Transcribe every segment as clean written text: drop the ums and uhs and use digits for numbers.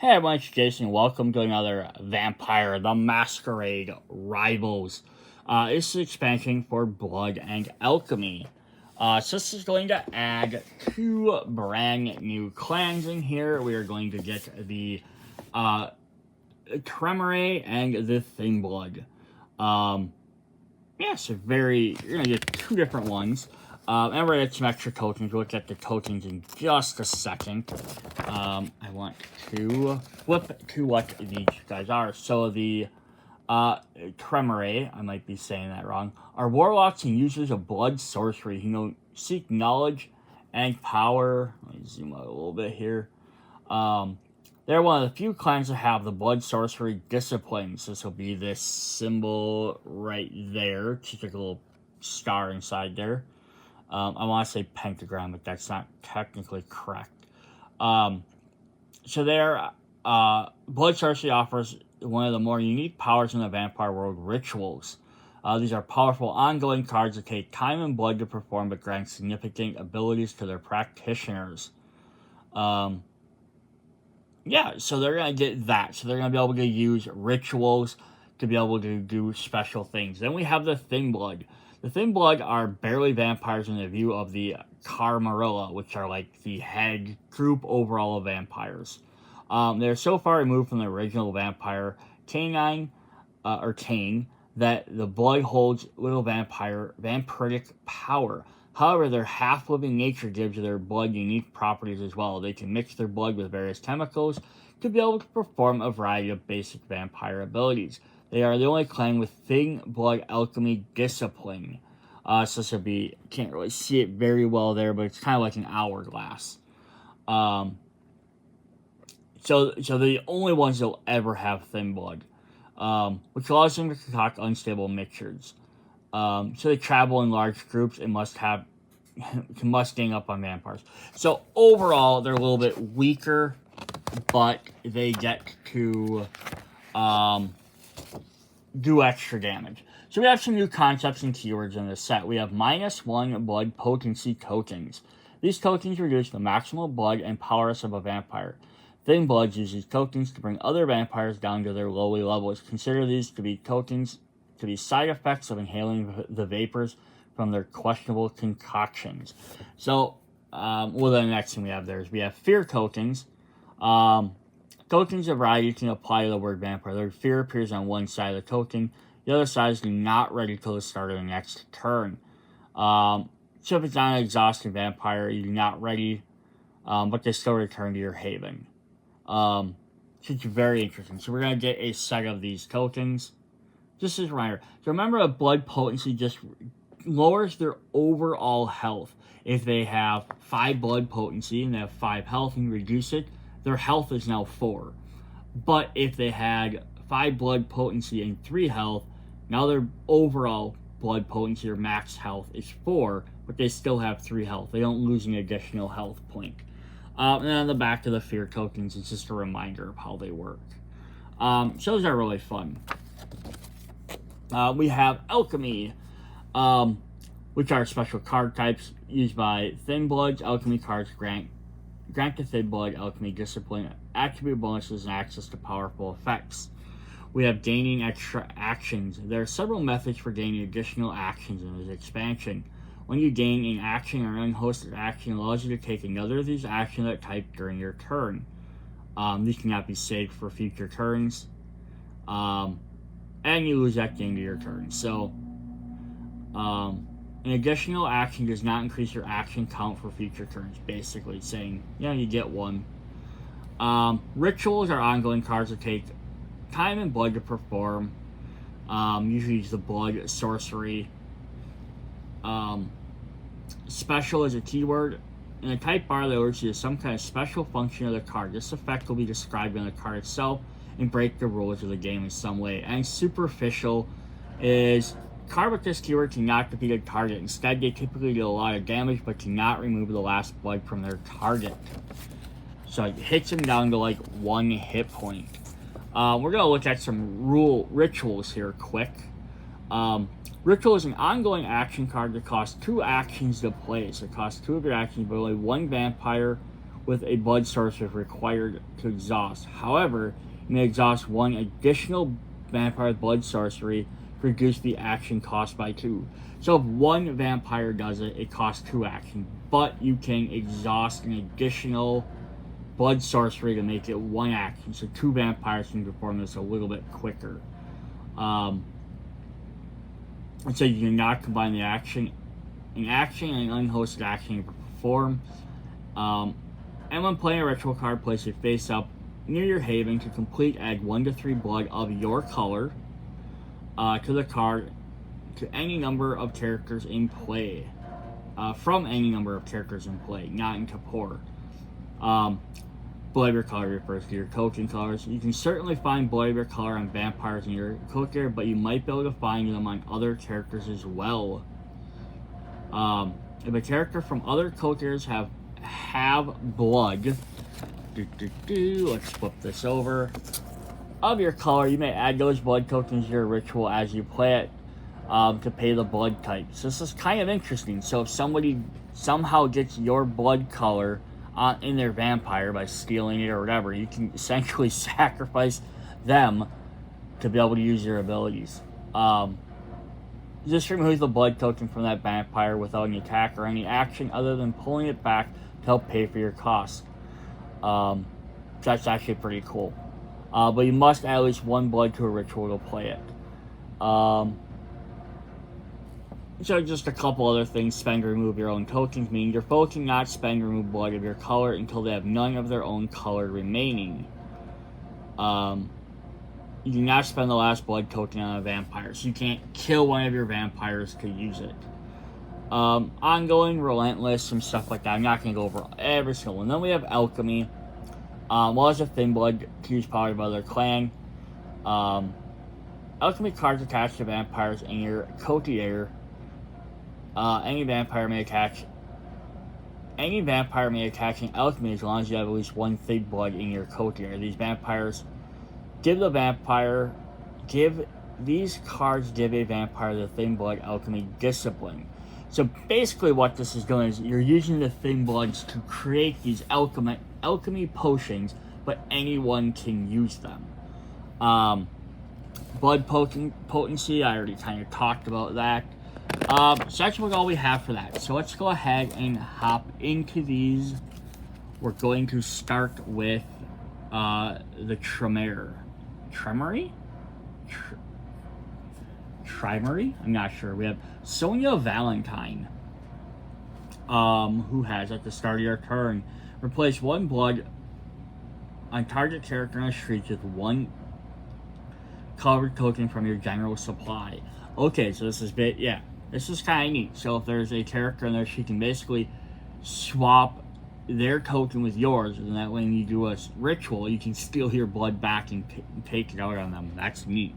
Hey everyone, it's Jason. Welcome to another Vampire The Masquerade Rivals. This is expansion for Blood and Alchemy. So this is going to add two brand new clans in here. We are going to get the Tremere and the Thin Blood. So you're going to get two different ones. And we're going to get some extra tokens. We'll look at the tokens in just a second. I want to flip to what these guys are. So the Tremere, I might be saying that wrong, are warlocks and users of blood sorcery who seek knowledge and power. Let me zoom out a little bit here. They're one of the few clans that have the blood sorcery disciplines. This will be this symbol right there. Just like a little star inside there. I want to say pentagram, but that's not technically correct. So their blood sorcery offers one of the more unique powers in the vampire world, rituals. These are powerful ongoing cards that take time and blood to perform but grant significant abilities to their practitioners. So they're going to get that. So they're going to be able to use rituals to be able to do special things. Then we have the Thin Blood. The Thin Blood are barely vampires in the view of the Carmarilla, which are like the head group overall of vampires. They're so far removed from the original vampire Cain that the blood holds little vampiric power. However, their half-living nature gives their blood unique properties as well. They can mix their blood with various chemicals to be able to perform a variety of basic vampire abilities. They are the only clan with Thin Blood Alchemy discipline. So this will be, can't really see it very well there, but it's kind of like an hourglass. So they're the only ones that will ever have Thin Blood, which allows them to concoct unstable mixtures. So they travel in large groups and must gang up on vampires. So overall, they're a little bit weaker, but they get to do extra damage. So we have some new concepts and keywords in this set. We have -1 blood potency tokens. These tokens reduce the maximal blood and powers of a vampire. Thin Blood uses these tokens to bring other vampires down to their lowly levels. Consider these to be tokens to be side effects of inhaling the vapors from their questionable concoctions. So, the next thing we have there is we have fear tokens. Tokens of variety can apply to the word vampire. Their fear appears on one side of the token. The other side is not ready till the start of the next turn. So if it's not an exhausted vampire, you're not ready, but they still return to your haven. So it's very interesting. So we're going to get a set of these tokens. Just as a reminder. So remember, a blood potency just lowers their overall health. If they have 5 blood potency and they have 5 health and you reduce it, their health is now 4. But if they had 5 blood potency and 3 health, now their overall blood potency or max health is 4, but they still have 3 health. They don't lose an additional health point. And then on the back of the fear tokens, it's just a reminder of how they work. So those are really fun. We have Alchemy, which are special card types used by Thin Bloods. Alchemy cards grant the Thin Blood Alchemy discipline, attribute bonuses, and access to powerful effects. We have gaining extra actions. There are several methods for gaining additional actions in this expansion. When you gain an action or an unhosted action, it allows you to take another of these actions at type during your turn. These cannot be saved for future turns. And you lose that gain to your turn. So, an additional action does not increase your action count for future turns, basically saying, you get 1. Rituals are ongoing cards that take time and blood to perform. Usually use the blood sorcery. Special is a keyword. In the type bar, they alert you to some kind of special function of the card. This effect will be described in the card itself and break the rules of the game in some way. And superficial is card with this keyword cannot defeat a target. Instead, they typically do a lot of damage, but cannot remove the last blood from their target. So it hits them down to like 1 hit point. We're going to look at some rituals here quick. Ritual is an ongoing action card that costs 2 actions to play. So it costs 2 of your actions, but only 1 vampire with a blood source required to exhaust. However, you may exhaust one additional vampire blood sorcery to reduce the action cost by 2. So if one vampire does it, it costs 2 action, but you can exhaust an additional blood sorcery to make it 1 action. So 2 vampires can perform this a little bit quicker. And so you cannot combine the action, an action and an unhosted action you perform. And when playing a ritual card, place it face up near your haven. To complete, add 1 to 3 blood of your color to the card to any number of characters in play. From any number of characters in play, not in Kapor. Blood of your color refers to your token colors. You can certainly find blood of your color on vampires in your coterie, but you might be able to find them on other characters as well. If a character from other coteries have blood, let's flip this over, of your color, you may add those blood tokens to your ritual as you play it to pay the blood type. So this is kind of interesting. So if somebody somehow gets your blood color in their vampire by stealing it or whatever, you can essentially sacrifice them to be able to use your abilities. Just remove the blood token from that vampire without any attack or any action other than pulling it back to help pay for your costs. That's actually pretty cool. But you must add at least 1 blood to a ritual to play it. So just a couple other things. Spend or remove your own tokens, meaning your foe cannot spend or remove blood of your color until they have none of their own color remaining. You do not spend the last blood token on a vampire, so you can't kill one of your vampires to use it. Ongoing, relentless, some stuff like that. I'm not going to go over every single one. Then we have alchemy. Laws of thin blood to use power of other clan. Alchemy cards attached to vampires in your coterie. Any vampire may attach an alchemy as long as you have at least 1 thin blood in your coterie. These vampires give these cards give a vampire the thin blood alchemy discipline. So basically what this is doing is you're using the thin bloods to create these alchemy potions, but anyone can use them. Blood potency, I already kind of talked about that. So that's all we have for that. So let's go ahead and hop into these. We're going to start with the Tremere. Tremere? I'm not sure. We have Sonia Valentine, who has, at the start of your turn, replace 1 blood on target character on the streets with 1 colored token from your general supply. Okay, so this is this is kind of neat. So if there's a character in there, she can basically swap their token with yours, and that way when you do a ritual, you can steal your blood back and take it out on them. That's neat.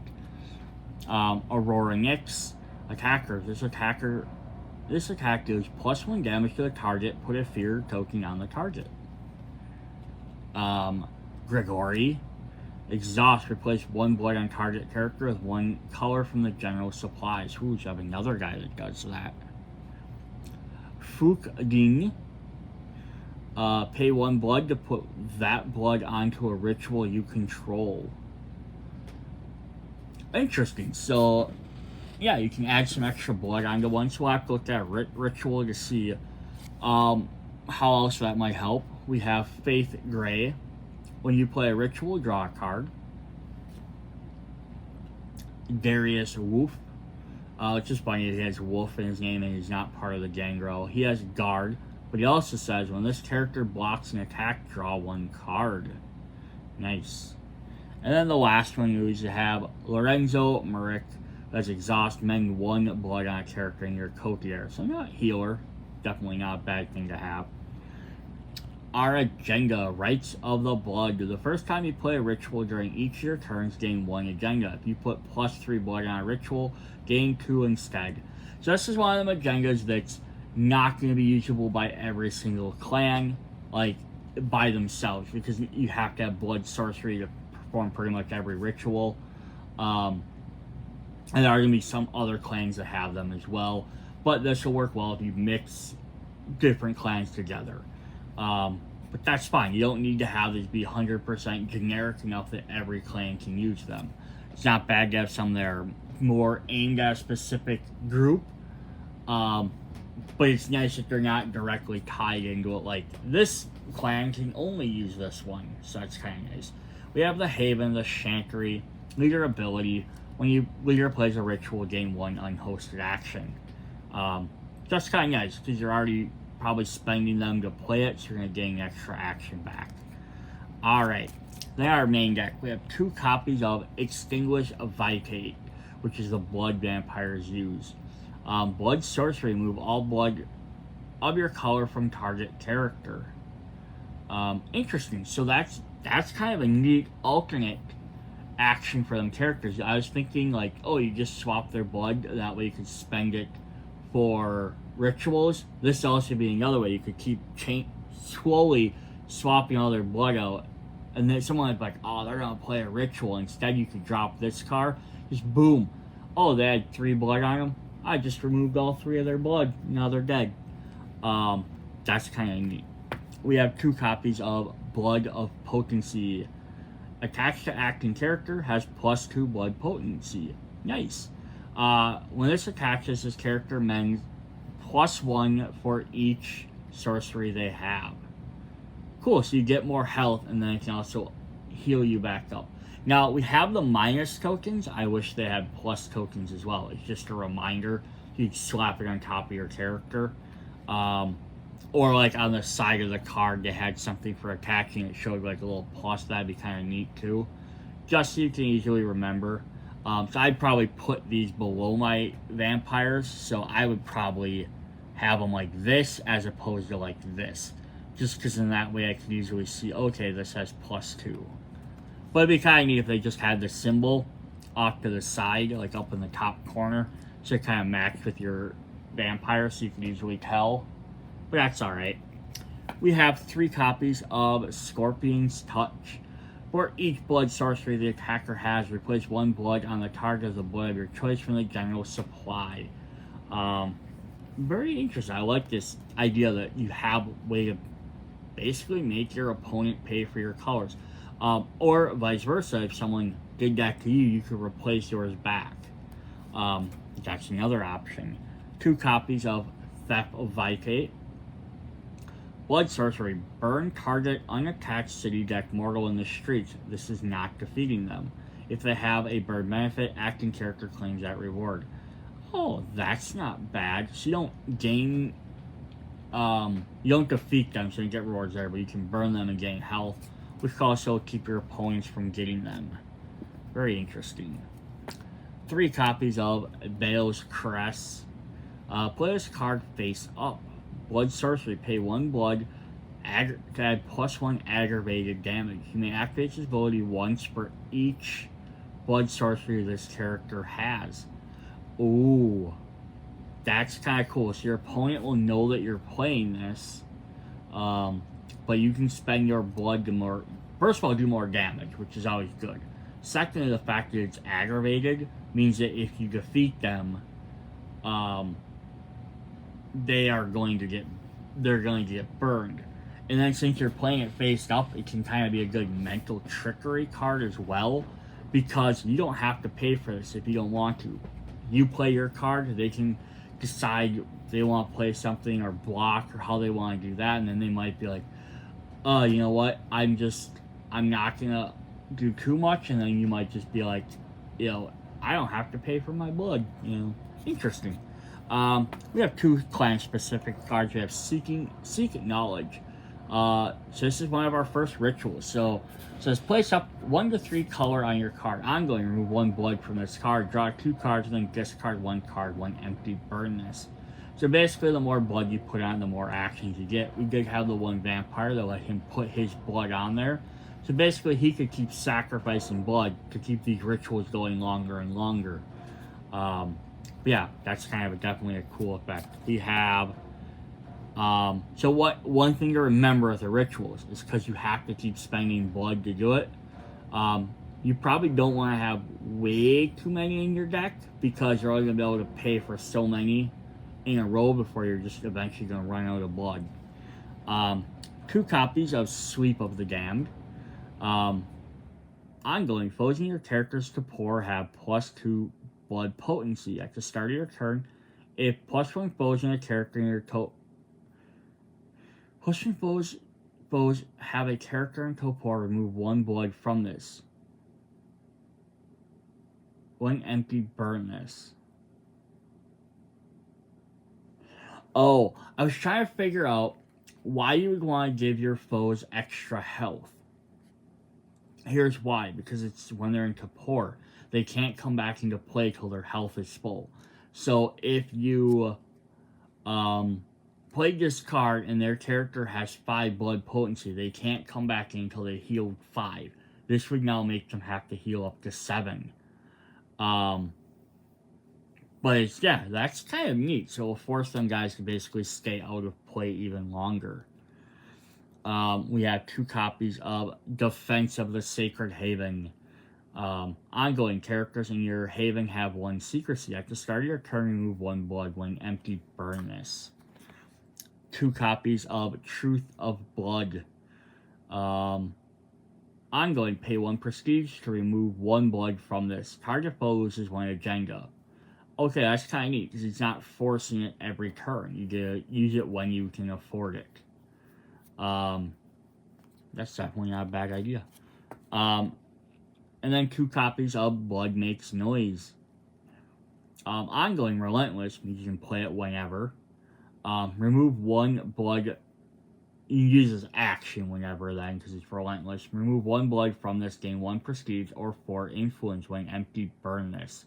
Aurora Nyx, attacker. This attack deals +1 damage to the target. Put a fear token on the target. Gregory, exhaust. Replace 1 blood on target character with 1 color from the general supplies. Who's have another guy that does that. Fukding. Pay 1 blood to put that blood onto a ritual you control. Interesting. So, yeah, you can add some extra blood onto one. So we'll have to look at ritual to see how else that might help. We have Faith Gray. When you play a ritual, draw a card. Darius Wolf. It's just funny that he has Wolf in his name and he's not part of the Gangro. He has Guard. But he also says, when this character blocks an attack, draw 1 card. Nice. And then the last one you usually have Lorenzo Merrick. That's exhaust, mend 1 blood on a character in your coterie. So not healer. Definitely not a bad thing to have. Our agenda, Rites of the Blood. The first time you play a ritual during each of your turns, gain 1 agenda. If you put +3 blood on a ritual, gain 2 instead. So this is one of them agendas that's not going to be usable by every single clan, like, by themselves, because you have to have blood sorcery to perform pretty much every ritual. And there are going to be some other clans that have them as well, but this will work well if you mix different clans together. But that's fine. You don't need to have these be 100% generic enough that every clan can use them. It's not bad to have some that are more aimed at a specific group. But it's nice that they're not directly tied into it. Like, this clan can only use this one. So that's kind of nice. We have the Haven, the Shankery. Leader ability. When you leader plays a ritual, gain 1 unhosted action. That's kind of nice because you're already probably spending them to play it, so you're going to gain extra action back. Alright, then our main deck. We have 2 copies of Extinguish Vitate, which is the blood vampires use. Blood sorcery, remove all blood of your color from target character. Interesting. So that's kind of a neat alternate action for them characters. I was thinking like, oh, you just swap their blood, that way you can spend it for rituals. This also be another way you could keep slowly swapping all their blood out, and then someone would be like, oh, they're gonna play a ritual. Instead, you could drop this card, just boom. Oh, they had 3 blood on them. I just removed all 3 of their blood. Now they're dead. That's kind of neat. We have 2 copies of Blood of Potency. Attached to acting character, has +2 blood potency. Nice. When this attaches, this character mends +1 for each sorcery they have. Cool, so you get more health, and then it can also heal you back up. Now, we have the minus tokens. I wish they had plus tokens as well. It's just a reminder. You can slap it on top of your character. Or like on the side of the card, they had something for attacking. It showed like a little plus. That'd be kind of neat too. Just so you can easily remember. So I'd probably put these below my vampires. So I would probably have them like this as opposed to like this. Just because in that way I can easily see, okay, this has +2. But it'd be kind of neat if they just had the symbol off to the side, like up in the top corner. So it kind of matched with your vampire so you can easily tell. But that's alright. We have 3 copies of Scorpion's Touch. For each blood sorcery the attacker has, replace 1 blood on the target of the blood of your choice from the general supply. Very interesting. I like this idea that you have a way to basically make your opponent pay for your colors. Or vice versa, if someone did that to you, you could replace yours back. That's another option. 2 copies of Theft of Vitate. Blood sorcery. Burn target unattached city deck mortal in the streets. This is not defeating them. If they have a bird benefit, acting character claims that reward. Oh, that's not bad. So you don't gain, you don't defeat them, so you get rewards there, but you can burn them and gain health, which can also keep your opponents from getting them. Very interesting. 3 copies of Bale's Crest. Play this card face up. Blood sorcery. Pay 1 blood to add +1 aggravated damage. You may activate this ability once for each blood sorcery this character has. Ooh, that's kind of cool. So your opponent will know that you're playing this, but you can spend your blood to more. First of all, do more damage, which is always good. Secondly, the fact that it's aggravated means that if you defeat them, they're going to get burned. And then since you're playing it face up, it can kind of be a good mental trickery card as well, because you don't have to pay for this if you don't want to. You play your card, they can decide if they want to play something or block or how they want to do that, and then they might be like, you know what, I'm not gonna do too much, and then you might just be like, you know, I don't have to pay for my blood, you know. Interesting. We have 2 clan-specific cards. We have Seek Knowledge. So this is one of our first rituals. So it says place up 1 to 3 color on your card. I'm going to remove 1 blood from this card. Draw 2 cards, and then discard 1 card. 1 empty. Burn this. So basically, the more blood you put on, the more actions you get. We did have the 1 vampire that let him put his blood on there. So basically, he could keep sacrificing blood to keep these rituals going longer and longer. Yeah, that's kind of definitely a cool effect. We have, so one thing to remember with the rituals is because you have to keep spending blood to do it, you probably don't want to have way too many in your deck because you're only going to be able to pay for so many in a row before you're just eventually going to run out of blood. 2 copies of Sweep of the Damned. Ongoing, foes in your character's Kapor have +2 blood potency. At the start of your turn, if +1 foes in a character in your +1 foes have a character in Kapor, remove 1 blood from this. When empty, burn this. Oh, I was trying to figure out why you would want to give your foes extra health. Here's why. Because it's when they're in Kapor, they can't come back into play till their health is full. So if you play this card and their character has 5 blood potency, they can't come back in until they healed 5. This would now make them have to heal up to 7. But it's, yeah, that's kind of neat. So it'll force them guys to basically stay out of play even longer. We have 2 copies of Defense of the Sacred Haven. Ongoing, characters in your haven have 1 secrecy. At the start of your turn, remove 1 blood. When empty, burn this. 2 copies of Truth of Blood. Ongoing, pay 1 prestige to remove 1 blood from this. Target foe loses 1 agenda. Okay, that's kind of neat, because it's not forcing it every turn. You get to use it when you can afford it. That's definitely not a bad idea. And then 2 copies of Blood Makes Noise. Ongoing, Relentless, means you can play it whenever. Remove 1 blood. You can use this action whenever then, because it's Relentless. Remove 1 blood from this, gain 1 prestige or 4 influence. When empty, burn this.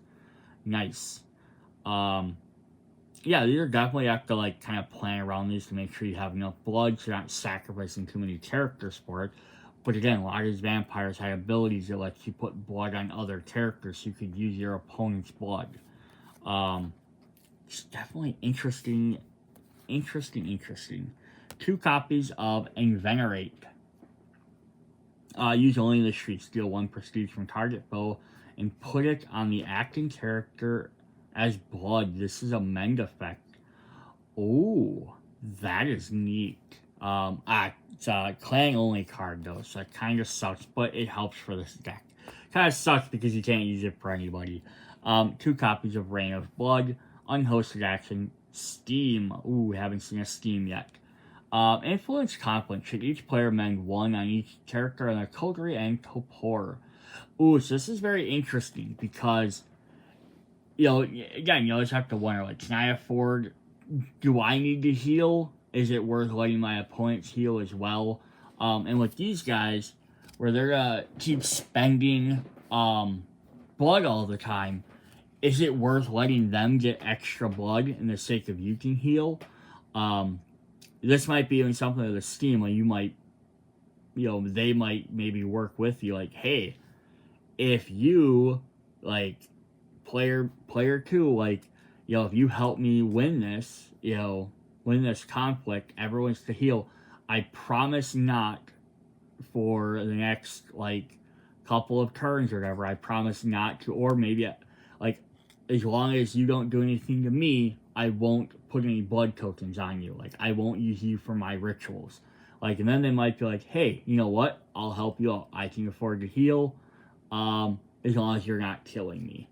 Nice. Yeah, you definitely have to like kind of plan around these to make sure you have enough blood so you're not sacrificing too many characters for it. But again, a lot of these vampires have abilities that let you put blood on other characters so you could use your opponent's blood. It's definitely interesting. 2 copies of Envenerate. Use only in the street. Steal 1 prestige from target foe and put it on the acting character as blood. This is a mend effect. Oh, that is neat. It's a clan only card though, so it kind of sucks, but it helps for this deck. Kind of sucks because you can't use it for anybody. 2 copies of Reign of Blood, unhosted action, Steam. Ooh, haven't seen a Steam yet. Influence Conflict. Should each player mend 1 on each character in their coterie and Kapor. Ooh, so this is very interesting because, you know, again, you always have to wonder, like, can I afford, do I need to heal? Is it worth letting my opponents heal as well? And with these guys, where they're gonna keep spending blood all the time, is it worth letting them get extra blood in the sake of you can heal? This might be even something of the Steam, like you might, you know, they might maybe work with you, like, hey, if you, like, player 2, like, you know, if you help me win this, you know, win this conflict, everyone's to heal, I promise not for the next, like, couple of turns or whatever, I promise not to, or maybe, like, as long as you don't do anything to me, I won't put any blood tokens on you, like, I won't use you for my rituals, like, and then they might be like, hey, you know what, I'll help you out, I can afford to heal, as long as you're not killing me.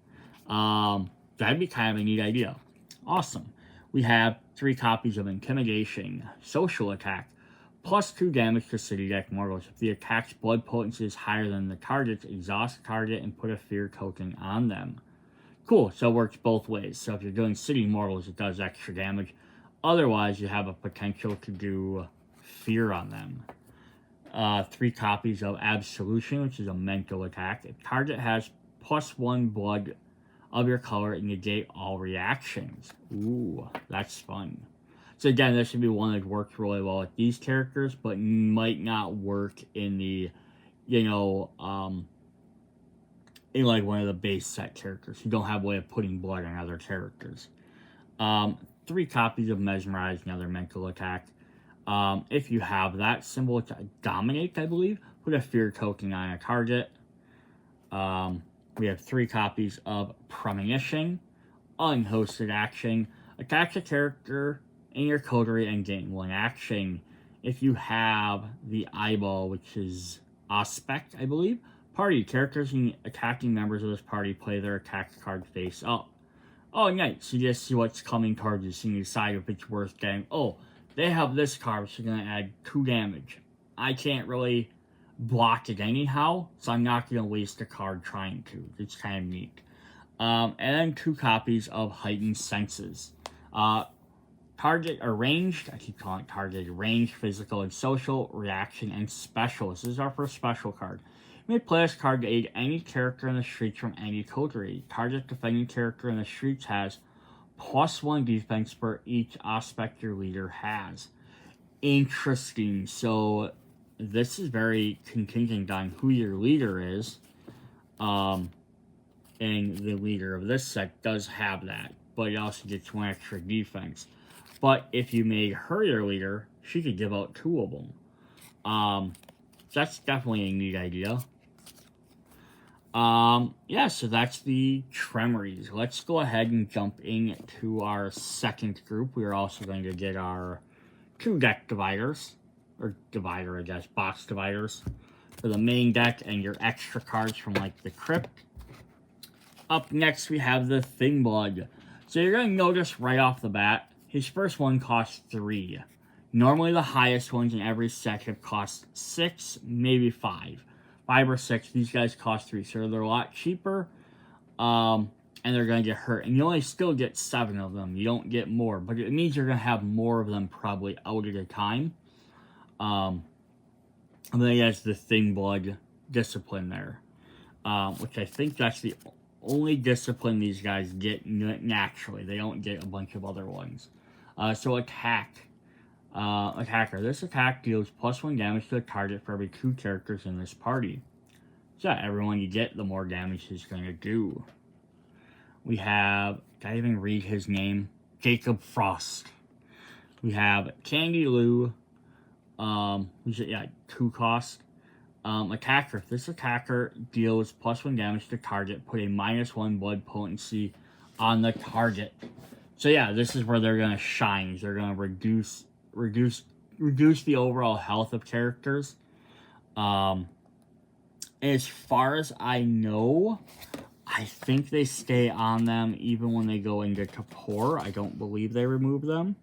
That'd be kind of a neat idea. Awesome. We have 3 copies of Intimidation. Social Attack. +2 damage to city deck mortals. If the attack's blood potency is higher than the target's, exhaust the target and put a fear token on them. Cool, so it works both ways. So if you're doing city mortals, it does extra damage. Otherwise, you have a potential to do fear on them. 3 copies of Absolution, which is a mental attack. If target has +1 blood of your color, negate all reactions. Ooh, that's fun. So again, this should be one that works really well with these characters, but might not work in the, you know, in like one of the base set characters who don't have a way of putting blood on other characters. 3 copies of Mesmerize, another mental attack. If you have that symbol, Dominate, I believe, put a fear token on a target. We have 3 copies of Premonition, unhosted action. Attach a character in your coterie and gain 1 action. if you have the eyeball, which is aspect, I believe, party characters and attacking members of this party play their attack card face up. Oh, nice. So you just see what's coming towards you, so you decide if it's worth getting. Oh, they have this card, so you're going to add 2 damage. I can't really block it anyhow, so I'm not going to waste a card trying to. It's kind of neat. And then 2 copies of Heightened Senses. Target or ranged, I keep calling it target, ranged, physical, and social, reaction, and special. This is our first special card. You may play this card to aid any character in the streets from any coterie. Target defending character in the streets has +1 defense for each aspect your leader has. Interesting. So this is very contingent on who your leader is. And the leader of this set does have that, but it also gets 1 extra defense. But if you made her your leader, she could give out 2 of them. That's definitely a neat idea. Yeah, so that's the Tremeres. Let's go ahead and jump into our second group. We are also going to get our 2 deck dividers. Or divider, I guess. Box dividers. For the main deck and your extra cards from, like, the Crypt. Up next, we have the Thingblood. So you're going to notice right off the bat, his first one costs 3. Normally the highest ones in every set have cost 6, maybe 5. 5 or 6, these guys cost 3, so they're a lot cheaper, and they're going to get hurt. And you only still get 7 of them, you don't get more, but it means you're going to have more of them probably out at a time. And then he has the Thingblood discipline there, which I think that's the only discipline these guys get naturally. They don't get a bunch of other ones. So attack. Attacker. This attack deals +1 damage to the target for every 2 characters in this party. So everyone you get, the more damage he's going to do. We have, did I even read his name? Jacob Frost. We have Candy Lou. Who's it? Yeah, 2 cost. Attacker. This attacker deals +1 damage to target. Put a -1 blood potency on the target. So yeah, this is where they're gonna shine. They're gonna reduce the overall health of characters. As far as I know, I think they stay on them even when they go into Kapor. I don't believe they remove them.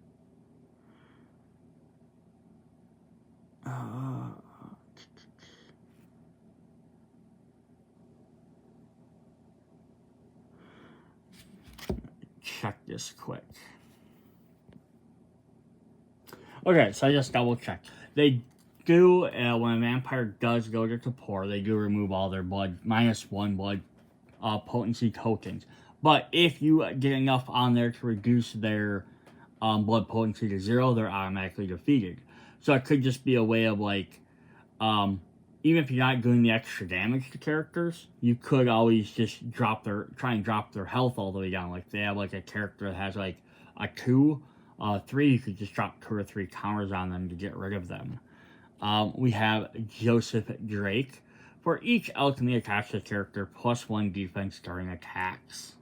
Check this quick. Okay, so I just double checked. They do, when a vampire does go to Kapor, they do remove all their blood, -1 blood potency tokens. But if you get enough on there to reduce their blood potency to 0, they're automatically defeated. So it could just be a way of, like, even if you're not doing the extra damage to characters, you could always just try and drop their health all the way down. Like, they have, like, a character that has, like, a 2, 3, you could just drop 2 or 3 counters on them to get rid of them. We have Joseph Drake. For each alchemy attached to a character, +1 defense during attacks.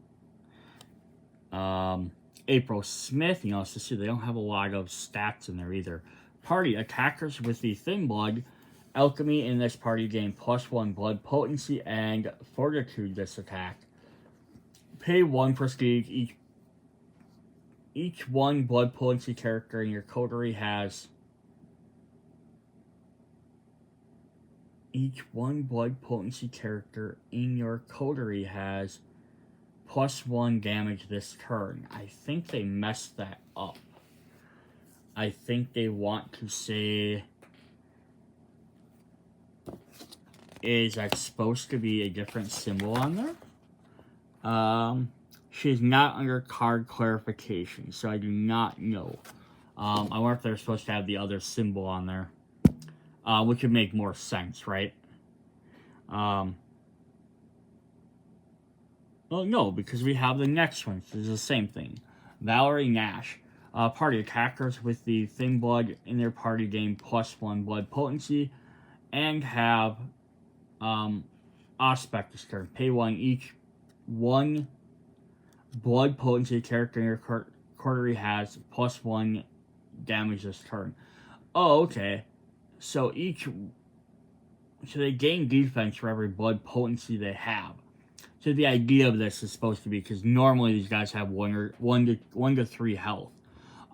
April Smith, you know, so see, they don't have a lot of stats in there either. Party attackers with the Thingblood alchemy in this party gain +1 blood potency and fortitude this attack. Pay 1 prestige. Each 1 blood potency character in your coterie has +1 damage this turn. I think they messed that up. I think they want to say, is that supposed to be a different symbol on there? She's not under card clarification, so I do not know. I wonder if they're supposed to have the other symbol on there, which would make more sense, right? Well, no, because we have the next one, which is the same thing. Valerie Nash. Party attackers with the Thingblood in their party gain +1 blood potency and have aspect this turn. Pay 1 each. 1 blood potency character in your coterie has +1 damage this turn. Oh, okay. So they gain defense for every blood potency they have. So the idea of this is supposed to be, because normally these guys have one to 3 health.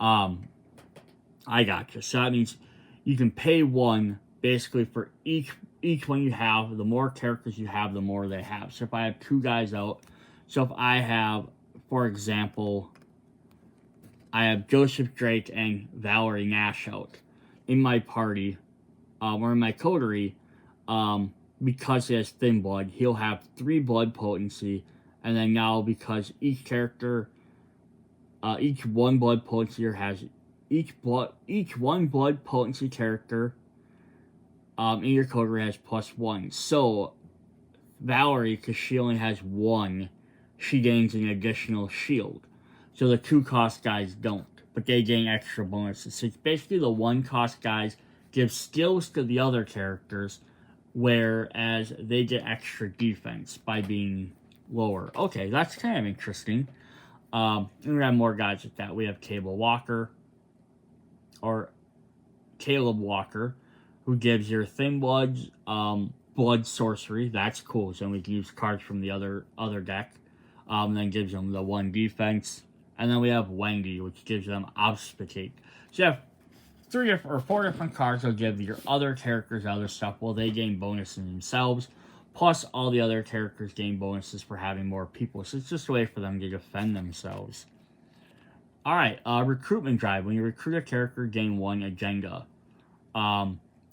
I gotcha. So that means you can pay 1 basically for each one you have. The more characters you have, the more they have. So if I have 2 guys out, so if I have, for example, I have Joseph Drake and Valerie Nash out in my party, or in my coterie, because he has thin blood, he'll have 3 blood potency, and then now because each character, each 1 blood potency has each 1 blood potency character in your coterie has +1. So Valerie, because she only has 1, she gains an additional shield. So the 2 cost guys don't, but they gain extra bonuses. So it's basically the 1 cost guys give skills to the other characters, whereas they get extra defense by being lower. Okay, that's kind of interesting. And we have more guys like that. We have Caleb Walker, who gives your thin bloods blood sorcery. That's cool. So we can use cards from the other deck. Then gives them the 1 defense. And then we have Wendy, which gives them obfuscate. So you have 4 different cards that'll give your other characters other stuff. Well, they gain bonuses themselves. Plus, all the other characters gain bonuses for having more people. So it's just a way for them to defend themselves. Alright, recruitment drive. When you recruit a character, gain 1 agenda.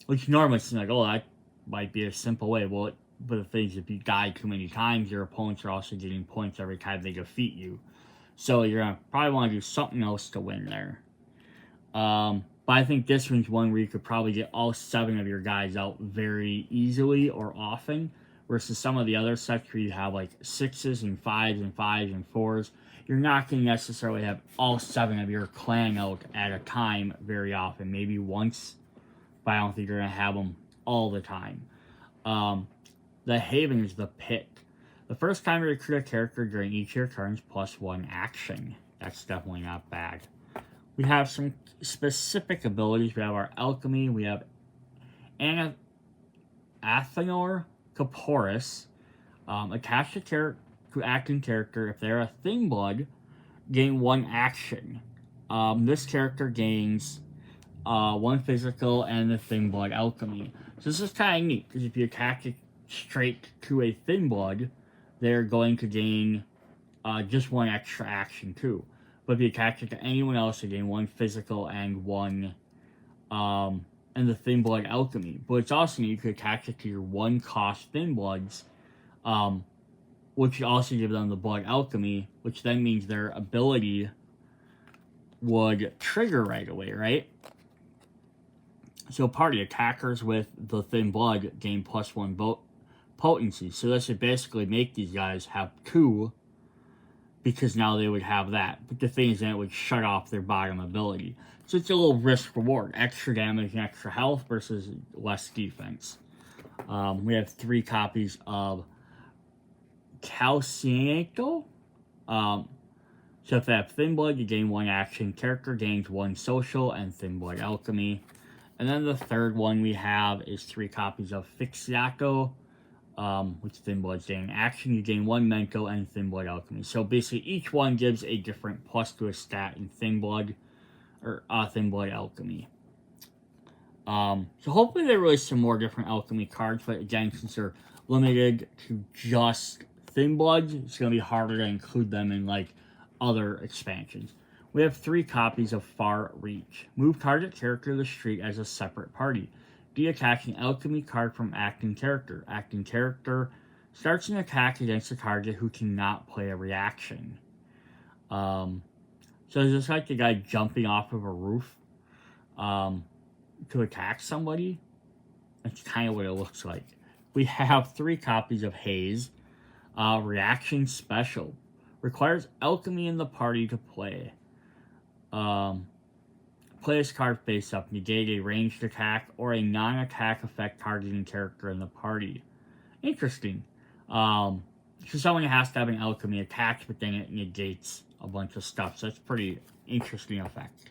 Which normally seems like, oh, that might be a simple way. Well, but the thing is, if you die too many times, your opponents are also getting points every time they defeat you. So you're going to probably want to do something else to win there. But I think this one's one where you could probably get all 7 of your guys out very easily or often. Versus some of the other sets where you have like 6s and 5s and 5s and 4s. You're not going to necessarily have all 7 of your clan out at a time very often. Maybe once, but I don't think you're going to have them all the time. The Haven is the pit. The first time you recruit a character during each of your turns, +1 action. That's definitely not bad. We have some specific abilities. We have our Alchemy. We have Athenor Caporis. Attach to acting character. If they're a thin blood, gain 1 action. This character gains 1 physical and the thin blood alchemy. So this is kind of neat, because if you attach it straight to a thin blood, they're going to gain just 1 extra action too. But if you attach it to anyone else, they gain 1 physical and 1 and the thin blood alchemy. But it's also neat, you could attach it to your 1 cost thin bloods, which also give them the blood alchemy, which then means their ability would trigger right away, right? So party attackers with the thin blood gain +1 potency. So this would basically make these guys have 2, because now they would have that. But the thing is that it would shut off their bottom ability. So it's a little risk reward. Extra damage and extra health versus less defense. We have 3 copies of Calciato. So if they have thin blood, you gain 1 action. Character gains 1 social and thin blood alchemy. And then the third one we have is 3 copies of Fixiato, which thin blood's gain action. You gain 1 mental and thin blood alchemy. So basically each one gives a different plus to a stat in thin blood, or thin blood alchemy. So hopefully there release some more different alchemy cards, but again, since they're limited to just thin blood, it's going to be harder to include them in like other expansions. We have 3 copies of Far Reach. Move target character to the street as a separate party. Deattach an alchemy card from acting character. Acting character starts an attack against a target who cannot play a reaction. So is this like the guy jumping off of a roof to attack somebody? That's kind of what it looks like. We have 3 copies of Haze. Reaction special. Requires alchemy in the party to play. Play this card face up. Negate a ranged attack or a non-attack effect targeting character in the party. Interesting. So someone has to have an alchemy attack, but then it negates a bunch of stuff. So that's pretty interesting effect.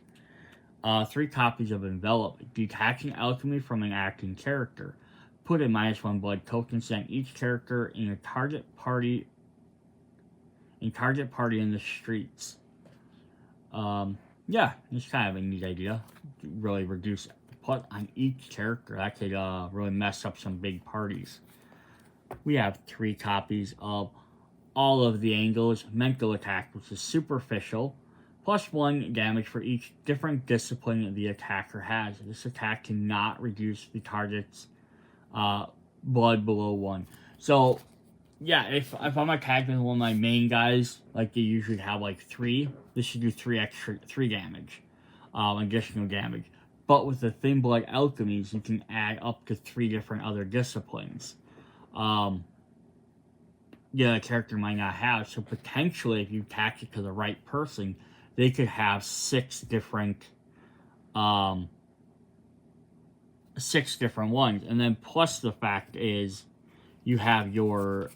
3 copies of Envelop, detaching alchemy from an acting character. Put a -1 blood token on each character in a target party in the streets. Yeah, it's kind of a neat idea. Really reduce put on each character. That could really mess up some big parties. We have 3 copies of all of the angles. Mental attack, which is superficial. +1 damage for each different discipline the attacker has. This attack cannot reduce the target's blood below 1. So, yeah, if I'm attacking one of my main guys, like they usually have like 3, this should do 3 damage, additional damage. But with the Thin Blood Alchemies, you can add up to 3 different other disciplines. The character might not have. So potentially, if you attach it to the right person, they could have 6 different ones. And then plus the fact is you have your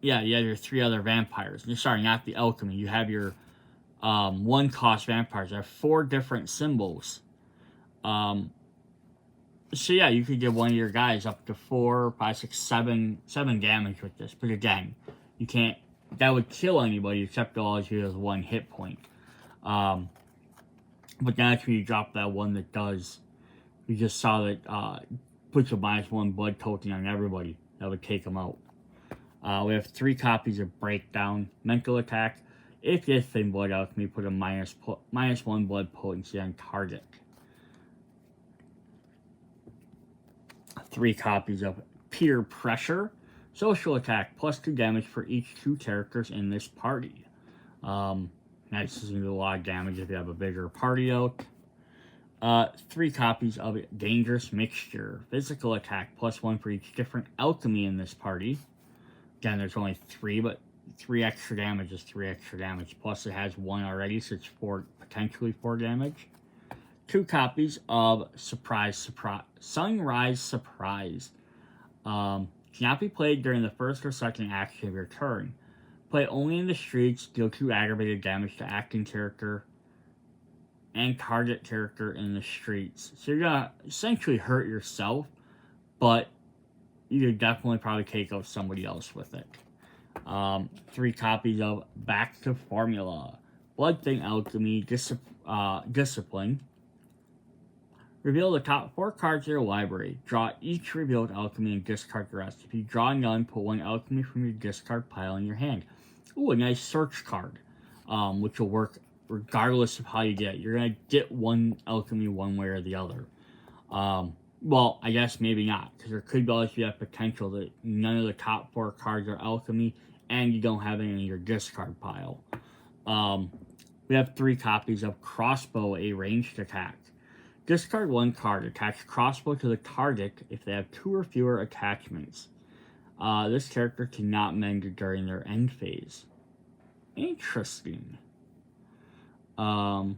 you have your 3 other vampires. Sorry, not the alchemy. You have your 1 cost vampires. There are 4 different symbols. So yeah, you could give one of your guys up to 4, 5, 6, 7 damage with this. But again, you can't. That would kill anybody except all you has 1 hit point. But that's when you drop that one that does. You just saw that puts a -1 blood token on everybody. That would take them out. We have 3 copies of Breakdown. Mental attack. If you Thin Blood Alchemy, put a -1 blood potency on target. 3 copies of Peer Pressure. Social attack, +2 damage for each 2 characters in this party. This is going to do a lot of damage if you have a bigger party out. 3 copies of Dangerous Mixture. Physical attack, +1 for each different alchemy in this party. Again, there's only 3, but 3 extra damage is 3 extra damage. Plus it has 1 already, so it's potentially 4 damage. 2 copies of Sunrise Surprise. Cannot be played during the first or second action of your turn. Play only in the streets, deal 2 aggravated damage to acting character and target character in the streets. So you're gonna essentially hurt yourself, but you could definitely probably take out somebody else with it. 3 copies of Back to Formula. Blood-Thin Alchemy, Discipline. Reveal the top 4 cards of your library. Draw each revealed alchemy and discard the rest. If you draw none, put 1 alchemy from your discard pile in your hand. Ooh, a nice search card, which will work regardless of how you get it. You're going to get 1 alchemy one way or the other. Well, I guess maybe not, because there could always be that potential that none of the top 4 cards are alchemy, and you don't have any in your discard pile. We have 3 copies of Crossbow, a ranged attack. Discard 1 card. Attach crossbow to the target if they have 2 or fewer attachments. This character cannot mend during their end phase. Interesting. Yeah,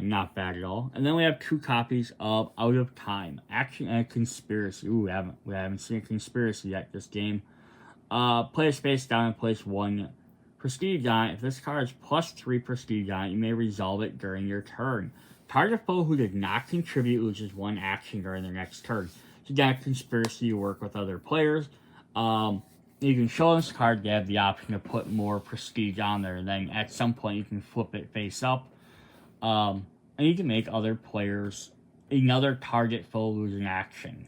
not bad at all. And then we have 2 copies of Out of Time. Action and Conspiracy. Ooh, we haven't seen a conspiracy yet this game. Play a space down and place 1 Prestige on it. If this card is +3 Prestige on it, you may resolve it during your turn. Target foe who did not contribute loses 1 action during their next turn. So again, Conspiracy, you work with other players. You can show this card, they have the option to put more Prestige on there, and then at some point you can flip it face up. And you can make other players another target foe lose an action.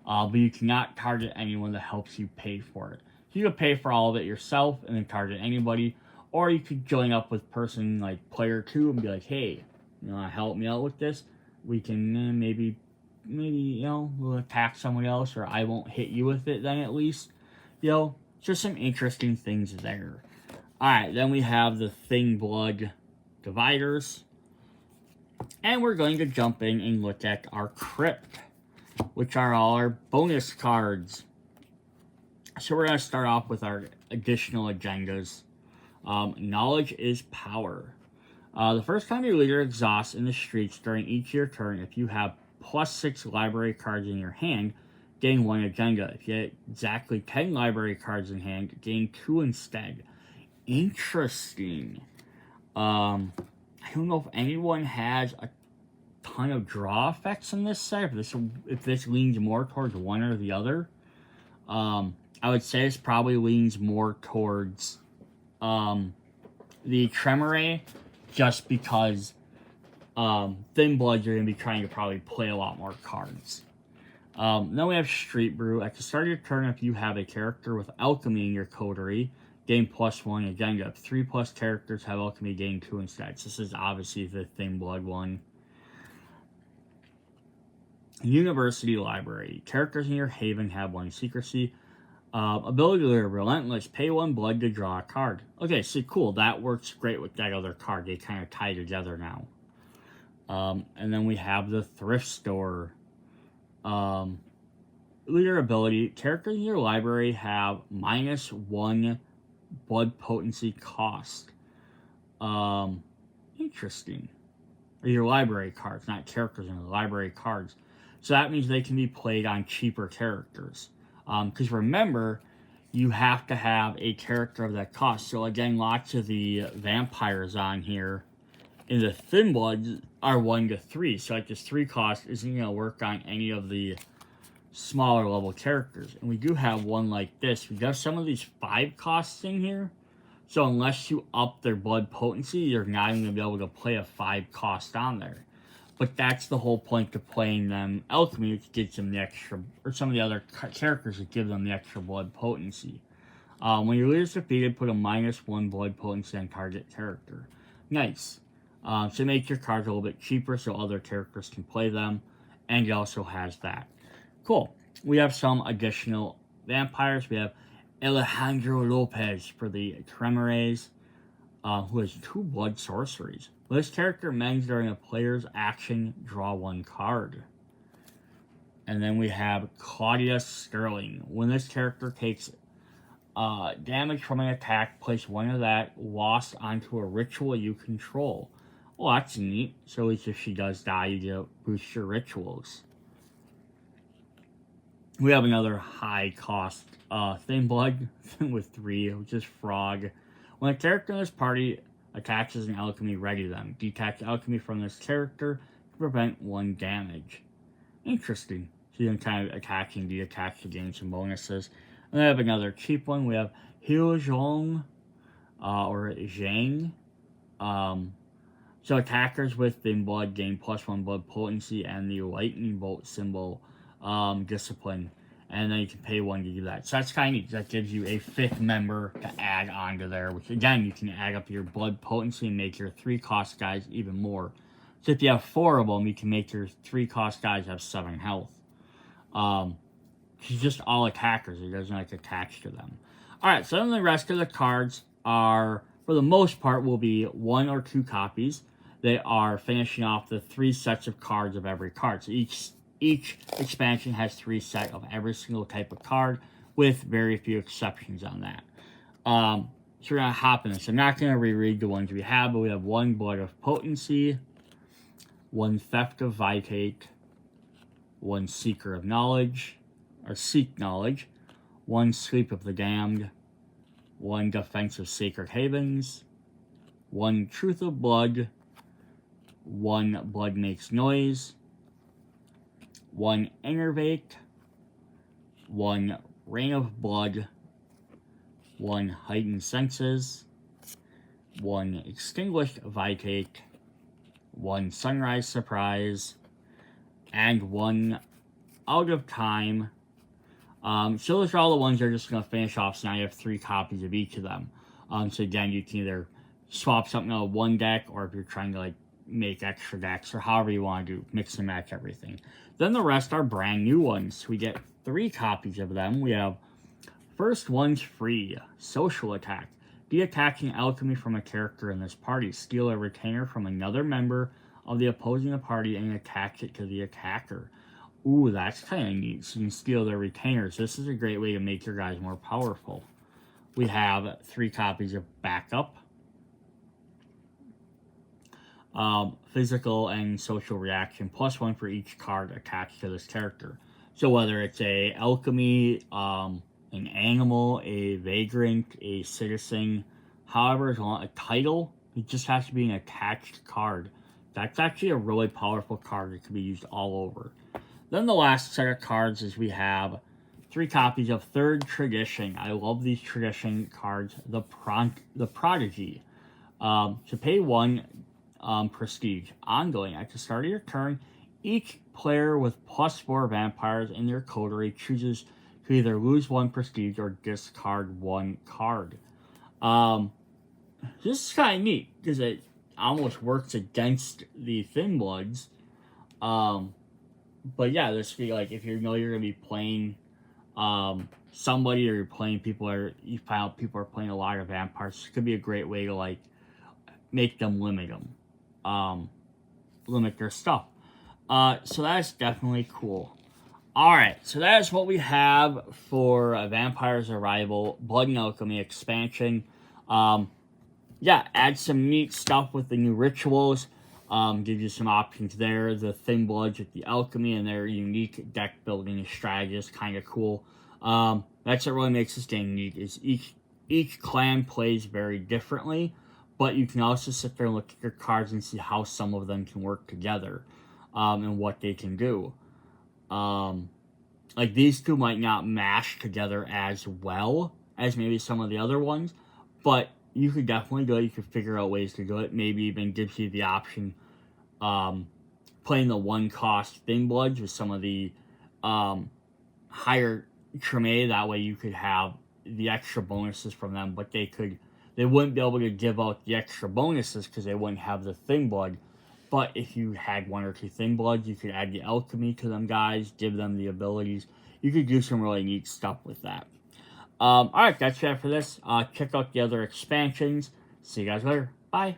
But you cannot target anyone that helps you pay for it. You could pay for all of it yourself and then target anybody, or you could join up with person like player 2 and be like, hey, you know, help me out with this. We can maybe we'll attack someone else, or I won't hit you with it then at least. Just some interesting things there. Alright, then we have the Thin Blood Dividers. And we're going to jump in and look at our Crypt, which are all our bonus cards. So we're going to start off with our additional agendas. Knowledge is power. The first time your leader exhausts in the streets during each of your turn, if you have +6 library cards in your hand, gain 1 agenda. If you have exactly 10 library cards in hand, gain 2 instead. Interesting. I don't know if anyone has a ton of draw effects in this set. If this leans more towards one or the other. I would say this probably leans more towards the Tremere, just because Thin Bloods are going to be trying to probably play a lot more cards. Then we have Street Brew. At the start of your turn, if you have a character with Alchemy in your coterie, gain +1. Again, you have 3+ characters have Alchemy, gain 2 instead. So this is obviously the Thin Blood one. University Library. Characters in your Haven have 1 secrecy. Ability Relentless. Pay 1 blood to draw a card. Okay, so cool. That works great with that other card. They kind of tie together now. And then we have the Thrift Store. Leader ability. Characters in your library have -1 blood potency cost. Interesting. Or your library cards, not characters in the library cards. So that means they can be played on cheaper characters. Because remember, you have to have a character of that cost. So again, lots of the vampires on here in the Thin Bloods are 1 to 3. So like this 3 cost isn't going to work on any of the smaller level characters. And we do have one like this. We have some of these 5 costs in here. So unless you up their blood potency, you're not even going to be able to play a 5 cost on there. But that's the whole point of playing them Alchemy, which gives them the extra, or some of the other characters that give them the extra blood potency. When your leader's defeated, put a -1 blood potency on target character. Nice. So make your cards a little bit cheaper so other characters can play them. And it also has that. Cool. We have some additional vampires. We have Alejandro Lopez for the Tremeres, who has 2 blood sorceries. When this character mends during a player's action, draw 1 card. And then we have Claudia Sterling. When this character takes damage from an attack, place 1 of that lost onto a ritual you control. Well, that's neat. So at least if she does die, you get boost your rituals. We have another high cost Thin Blood with 3, which is Frog. When a character in this party attacks as an alchemy, ready them. Detach alchemy from this character to prevent 1 damage. Interesting. So you can kind of attach and detach to gain some bonuses. And then we have another cheap one. We have Heo Zhong, or Zhang. So attackers with Thin Blood gain +1 blood potency and the lightning bolt symbol discipline. And then you can pay 1 to do that. So that's kind of neat. That gives you a 5th member to add onto there, which again, you can add up your blood potency and make your 3 cost guys even more. So if you have 4 of them, you can make your 3 cost guys have 7 health. It's just all attackers. It doesn't like attach to them. Alright, so then the rest of the cards are, for the most part, will be 1 or 2 copies. They are finishing off the 3 sets of cards of every card. So each expansion has 3 sets of every single type of card, with very few exceptions on that. So we're going to hop in this. I'm not going to reread the ones we have, but we have 1 Blood of Potency, 1 Theft of Vitate, 1 Seeker of Knowledge, or Seek Knowledge, 1 Sleep of the Damned, 1 Defense of Sacred Havens, 1 Truth of Blood, 1 Blood Makes Noise, 1 Innervate, 1 Rain of Blood, 1 Heightened Senses, 1 Extinguished Vitate, 1 Sunrise Surprise, and 1 Out of Time. So those are all the ones that are just going to finish off, so now you have 3 copies of each of them. So again, you can either swap something out of one deck, or if you're trying to like make extra decks, or however you want to do, mix and match everything. Then the rest are brand new ones. We get 3 copies of them. We have, first one's free, Social Attack. Detaching alchemy from a character in this party. Steal a retainer from another member of the opposing party and attach it to the attacker. Ooh, that's kind of neat. So you can steal their retainers. This is a great way to make your guys more powerful. We have 3 copies of Backup. Physical and social reaction, +1 for each card attached to this character. So whether it's a alchemy, an animal, a vagrant, a citizen, However, as long as a title, it just has to be an attached card. That's actually a really powerful card that can be used all over. Then the last set of cards is we have 3 copies of Third Tradition. I love these Tradition cards. The Prodigy. To pay 1 prestige. Ongoing. At the start of your turn, each player with +4 vampires in their coterie chooses to either lose 1 prestige or discard 1 card. This is kind of neat because it almost works against the Thin Bloods. But yeah, this could be like if you know you're gonna be playing somebody, or you're playing people, or you find out people are playing a lot of vampires. This could be a great way to like make them limit their stuff. So that's definitely cool. Alright, so that is what we have for Vampire's Arrival, Blood Alchemy expansion. Yeah, add some neat stuff with the new rituals. Give you some options there. The Thin Bloods with the Alchemy and their unique deck building strategy is kind of cool. That's what really makes this game neat, is each clan plays very differently, but you can also sit there and look at your cards and see how some of them can work together, and what they can do. Like these two might not mash together as well as maybe some of the other ones, but you could definitely do it. You could figure out ways to do it. Maybe even gives you the option playing the 1-cost Thin Bloods with some of the higher Tremere. That way you could have the extra bonuses from them, but they wouldn't be able to give out the extra bonuses because they wouldn't have the Thin Blood. But if you had 1 or 2 Thin Bloods, you could add the Alchemy to them guys, give them the abilities. You could do some really neat stuff with that. Alright, that's it for this. Check out the other expansions. See you guys later. Bye.